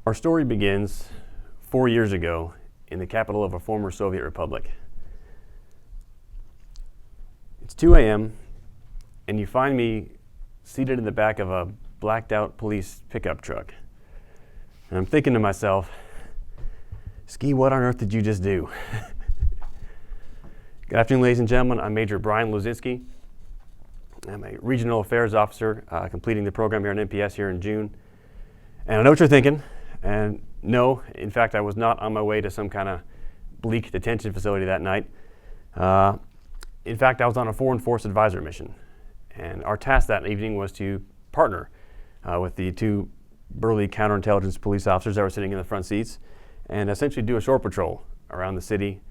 Our story begins 4 years ago in the capital of a former Soviet republic. It's 2 a.m. and you find me seated in the back of a blacked out police pickup truck. And I'm thinking to myself, Ski, what on earth did you just do? Good afternoon, ladies and gentlemen. I'm Major Brian Lusczynski. I'm a regional affairs officer completing the program here on NPS here in June. And I know what you're thinking. And no, in fact, I was not on my way to some kind of bleak detention facility that night. In fact, I was on a foreign force advisor mission. And our task that evening was to partner with the two burly counterintelligence police officers that were sitting in the front seats and essentially do a shore patrol around the city,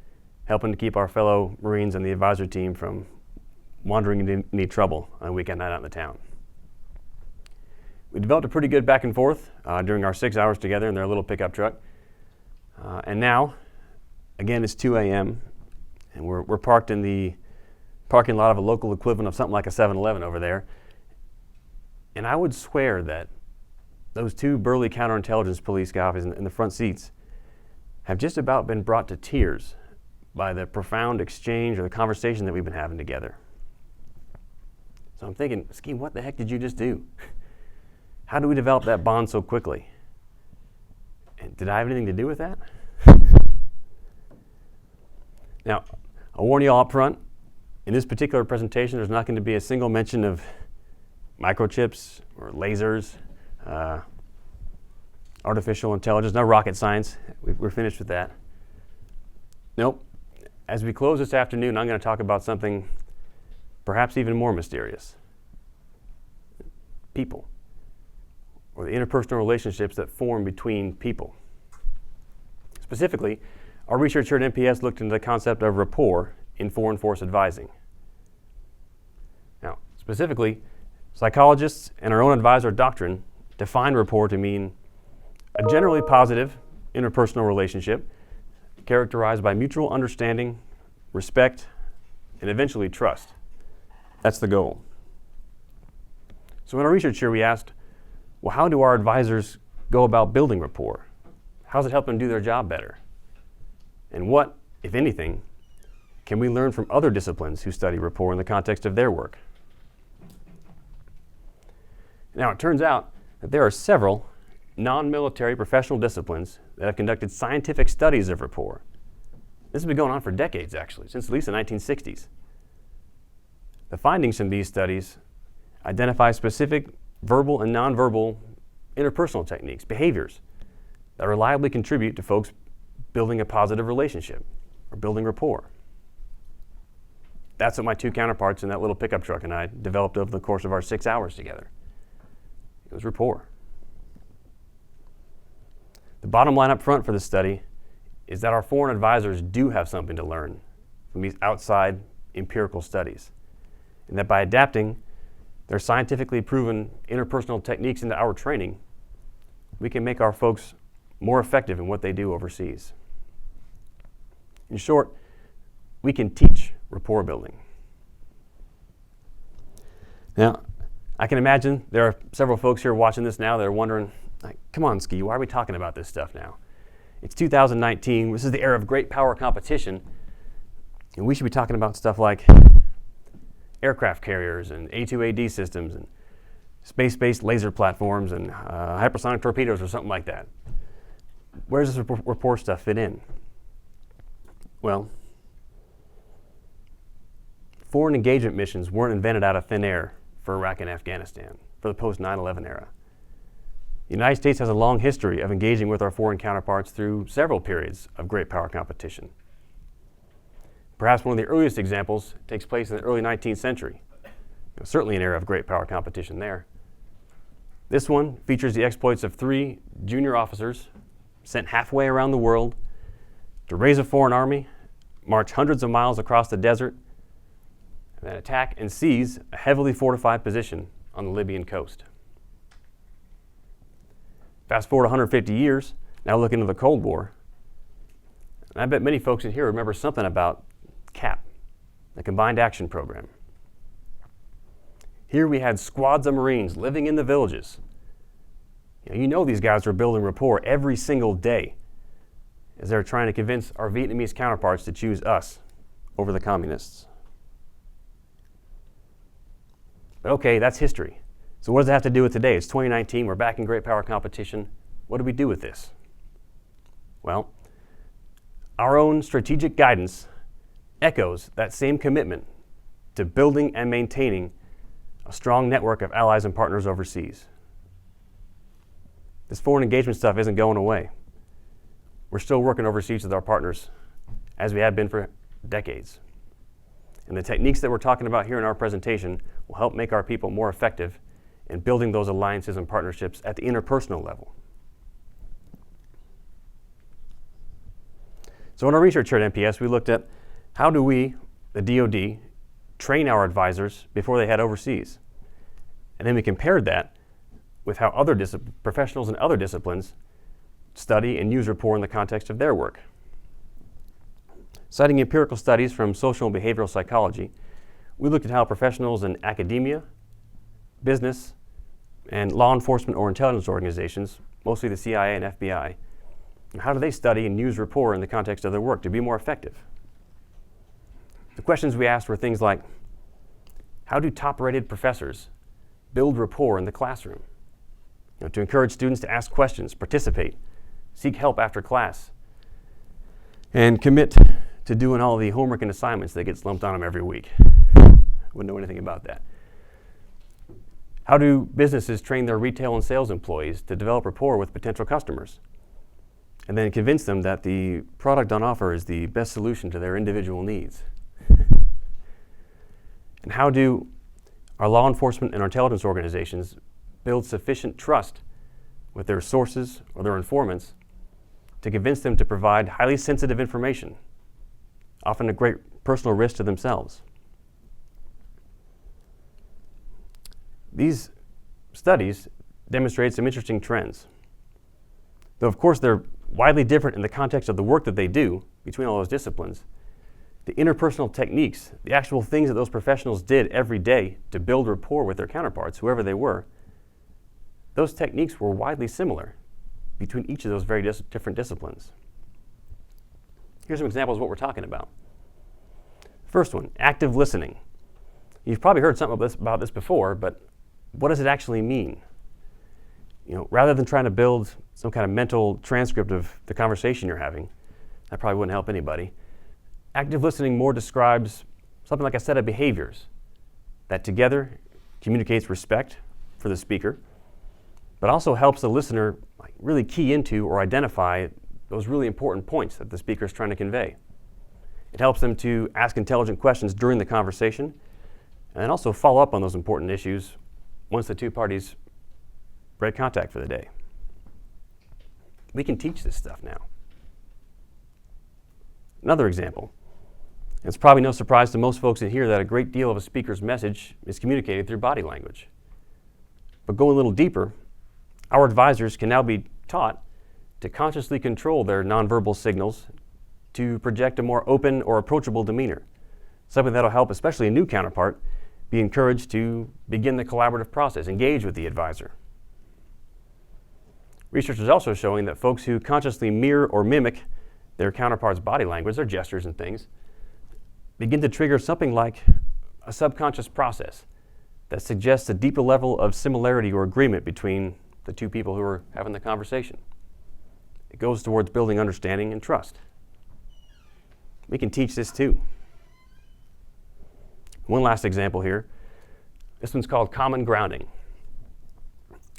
helping to keep our fellow Marines and the advisor team from wandering into any trouble on a weekend night out in the town. We developed a pretty good back and forth during our 6 hours together in their little pickup truck. And now, again, it's 2 a.m. and we're parked in the parking lot of a local equivalent of something like a 7-Eleven over there. And I would swear that those two burly counterintelligence police guys in the front seats have just about been brought to tears by the profound exchange or the conversation that we've been having together. So I'm thinking, Ski, what the heck did you just do? How do we develop that bond so quickly? And did I have anything to do with that? Now, I'll warn you all up front, in this particular presentation, there's not going to be a single mention of microchips or lasers, artificial intelligence, no rocket science. We're finished with that. Nope. As we close this afternoon, I'm going to talk about something perhaps even more mysterious. People, or the interpersonal relationships that form between people. Specifically, our research here at NPS looked into the concept of rapport in foreign force advising. Now, specifically, psychologists and our own advisor doctrine define rapport to mean a generally positive interpersonal relationship characterized by mutual understanding, respect, and eventually trust. That's the goal. So in our research here, we asked, well, how do our advisors go about building rapport? How does it help them do their job better? And what, if anything, can we learn from other disciplines who study rapport in the context of their work? Now, it turns out that there are several non-military professional disciplines that have conducted scientific studies of rapport. This has been going on for decades, actually, since at least the 1960s. The findings from these studies identify specific verbal and nonverbal interpersonal techniques, behaviors that reliably contribute to folks building a positive relationship or building rapport. That's what my two counterparts in that little pickup truck and I developed over the course of our 6 hours together. It was rapport. The bottom line up front for this study is that our foreign advisors do have something to learn from these outside empirical studies, and that by adapting their scientifically proven interpersonal techniques into our training, we can make our folks more effective in what they do overseas. In short, we can teach rapport building. Now, I can imagine there are several folks here watching this now that are wondering, like, come on, Ski, why are we talking about this stuff now? It's 2019. This is the era of great power competition, and we should be talking about stuff like aircraft carriers and A2AD systems and space-based laser platforms and hypersonic torpedoes or something like that. Where does this rapport stuff fit in? Well, foreign engagement missions weren't invented out of thin air for Iraq and Afghanistan, for the post-9/11 era. The United States has a long history of engaging with our foreign counterparts through several periods of great power competition. Perhaps one of the earliest examples takes place in the early 19th century. Certainly an era of great power competition there. This one features the exploits of 3 junior officers sent halfway around the world to raise a foreign army, march hundreds of miles across the desert, and then attack and seize a heavily fortified position on the Libyan coast. Fast forward 150 years, now look into the Cold War. And I bet many folks in here remember something about CAP, the Combined Action Program. Here we had squads of Marines living in the villages, You know these guys are building rapport every single day as they're trying to convince our Vietnamese counterparts to choose us over the communists. But okay, that's history. So what does it have to do with today? It's 2019, we're back in great power competition. What do we do with this? Well, our own strategic guidance echoes that same commitment to building and maintaining a strong network of allies and partners overseas. This foreign engagement stuff isn't going away. We're still working overseas with our partners, as we have been for decades. And the techniques that we're talking about here in our presentation will help make our people more effective in building those alliances and partnerships at the interpersonal level. So in our research here at NPS, we looked at how do we, the DoD, train our advisors before they head overseas. And then we compared that with how other professionals in other disciplines study and use rapport in the context of their work. Citing empirical studies from social and behavioral psychology, we looked at how professionals in academia, business, and law enforcement or intelligence organizations, mostly the CIA and FBI, how do they study and use rapport in the context of their work to be more effective? The questions we asked were things like, how do top-rated professors build rapport in the classroom? To encourage students to ask questions, participate, seek help after class, and commit to doing all the homework and assignments that gets lumped on them every week. Wouldn't know anything about that. How do businesses train their retail and sales employees to develop rapport with potential customers and then convince them that the product on offer is the best solution to their individual needs? And how do our law enforcement and our intelligence organizations build sufficient trust with their sources or their informants to convince them to provide highly sensitive information, often a great personal risk to themselves? These studies demonstrate some interesting trends. Though, of course, they're widely different in the context of the work that they do between all those disciplines, the interpersonal techniques, the actual things that those professionals did every day to build rapport with their counterparts, whoever they were, those techniques were widely similar between each of those very different disciplines. Here's some examples of what we're talking about. First one, active listening. You've probably heard something about this before, but what does it actually mean? Rather than trying to build some kind of mental transcript of the conversation you're having, that probably wouldn't help anybody. Active listening more describes something like a set of behaviors that together communicates respect for the speaker, but also helps the listener really key into or identify those really important points that the speaker is trying to convey. It helps them to ask intelligent questions during the conversation and then also follow up on those important issues once the two parties break contact for the day. We can teach this stuff now. Another example. It's probably no surprise to most folks in here that a great deal of a speaker's message is communicated through body language. But going a little deeper, our advisors can now be taught to consciously control their nonverbal signals to project a more open or approachable demeanor, something that'll help especially a new counterpart be encouraged to begin the collaborative process, engage with the advisor. Research is also showing that folks who consciously mirror or mimic their counterpart's body language, their gestures and things, begin to trigger something like a subconscious process that suggests a deeper level of similarity or agreement between the two people who are having the conversation. It goes towards building understanding and trust. We can teach this too. One last example here. This one's called common grounding.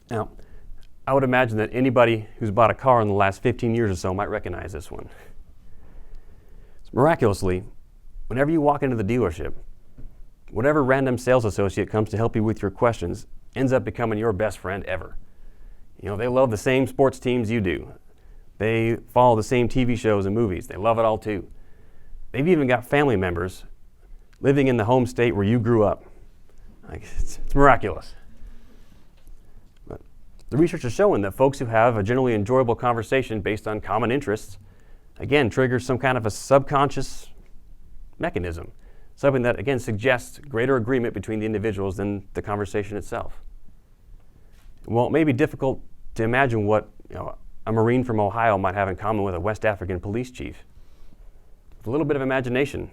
Now, I would imagine that anybody who's bought a car in the last 15 years or so might recognize this one. Miraculously, whenever you walk into the dealership, whatever random sales associate comes to help you with your questions ends up becoming your best friend ever. They love the same sports teams you do. They follow the same TV shows and movies. They love it all too. They've even got family members living in the home state where you grew up. It's miraculous. But the research is showing that folks who have a generally enjoyable conversation based on common interests, again, triggers some kind of a subconscious mechanism, something that, again, suggests greater agreement between the individuals than the conversation itself. While it may be difficult to imagine what a Marine from Ohio might have in common with a West African police chief. With a little bit of imagination,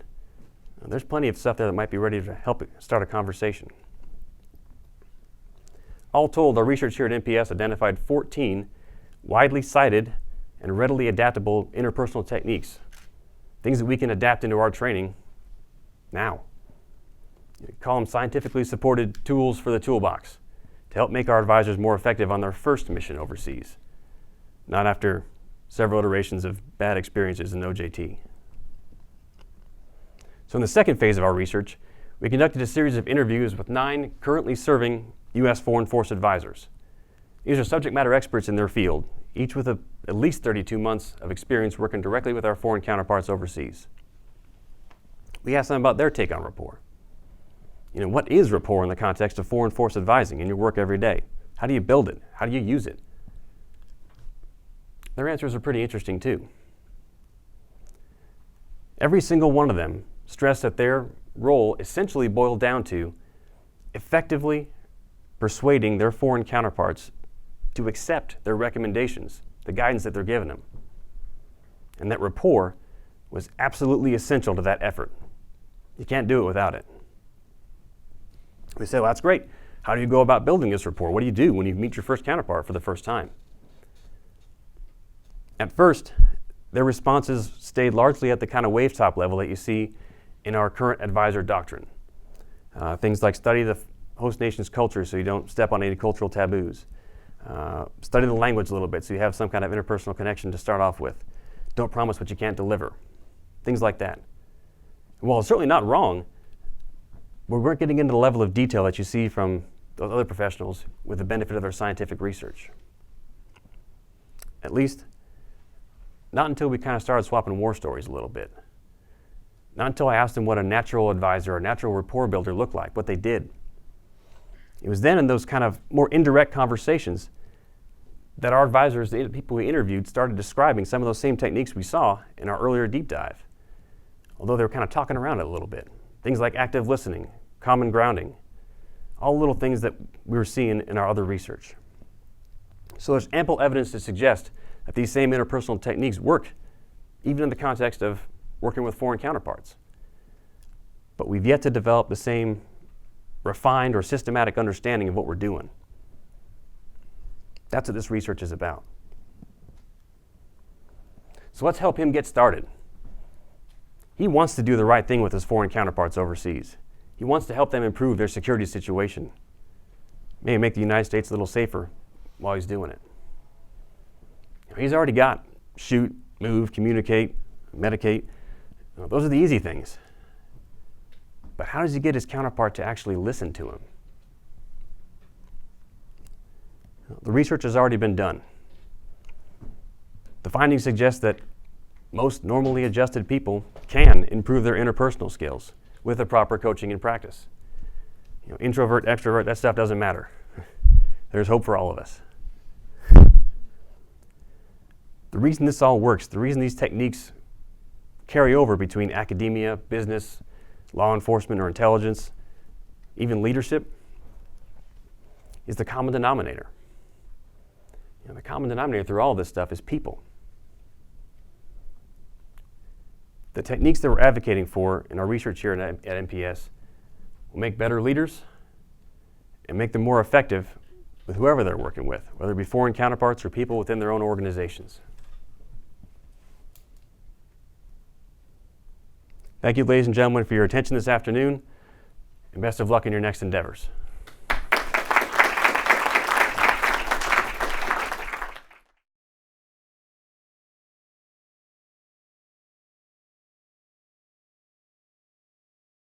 there's plenty of stuff there that might be ready to help start a conversation. All told, our research here at NPS identified 14 widely cited and readily adaptable interpersonal techniques, things that we can adapt into our training now. You call them scientifically supported tools for the toolbox to help make our advisors more effective on their first mission overseas, not after several iterations of bad experiences in OJT. So in the second phase of our research, we conducted a series of interviews with 9 currently serving U.S. Foreign Force advisors. These are subject matter experts in their field, each with at least 32 months of experience working directly with our foreign counterparts overseas. We asked them about their take on rapport. What is rapport in the context of foreign force advising in your work every day? How do you build it? How do you use it? Their answers are pretty interesting too. Every single one of them stressed that their role essentially boiled down to effectively persuading their foreign counterparts to accept their recommendations, the guidance that they're giving them. And that rapport was absolutely essential to that effort. You can't do it without it. We say, well, that's great. How do you go about building this rapport? What do you do when you meet your first counterpart for the first time? At first, their responses stayed largely at the kind of wavetop level that you see in our current advisor doctrine. Things like study the host nation's culture so you don't step on any cultural taboos. Study the language a little bit so you have some kind of interpersonal connection to start off with. Don't promise what you can't deliver. Things like that. While it's certainly not wrong, we weren't getting into the level of detail that you see from those other professionals with the benefit of their scientific research. At least, not until we kind of started swapping war stories a little bit. Not until I asked them what a natural advisor or natural rapport builder looked like, what they did. It was then in those kind of more indirect conversations that our advisors, the people we interviewed, started describing some of those same techniques we saw in our earlier deep dive, although they were kind of talking around it a little bit. Things like active listening, common grounding, all little things that we were seeing in our other research. So there's ample evidence to suggest that these same interpersonal techniques work, even in the context of working with foreign counterparts. But we've yet to develop the same refined or systematic understanding of what we're doing. That's what this research is about. So let's help him get started. He wants to do the right thing with his foreign counterparts overseas. He wants to help them improve their security situation. Maybe make the United States a little safer while he's doing it. He's already got shoot, move, communicate, medicate. Those are the easy things. But how does he get his counterpart to actually listen to him? The research has already been done. The findings suggest that most normally adjusted people can improve their interpersonal skills with the proper coaching and practice. Introvert, extrovert, that stuff doesn't matter. There's hope for all of us. The reason this all works, the reason these techniques carry over between academia, business, law enforcement or intelligence, even leadership, is the common denominator. The common denominator through all this stuff is people. The techniques that we're advocating for in our research here at NPS will make better leaders and make them more effective with whoever they're working with, whether it be foreign counterparts or people within their own organizations. Thank you, ladies and gentlemen, for your attention this afternoon, and best of luck in your next endeavors.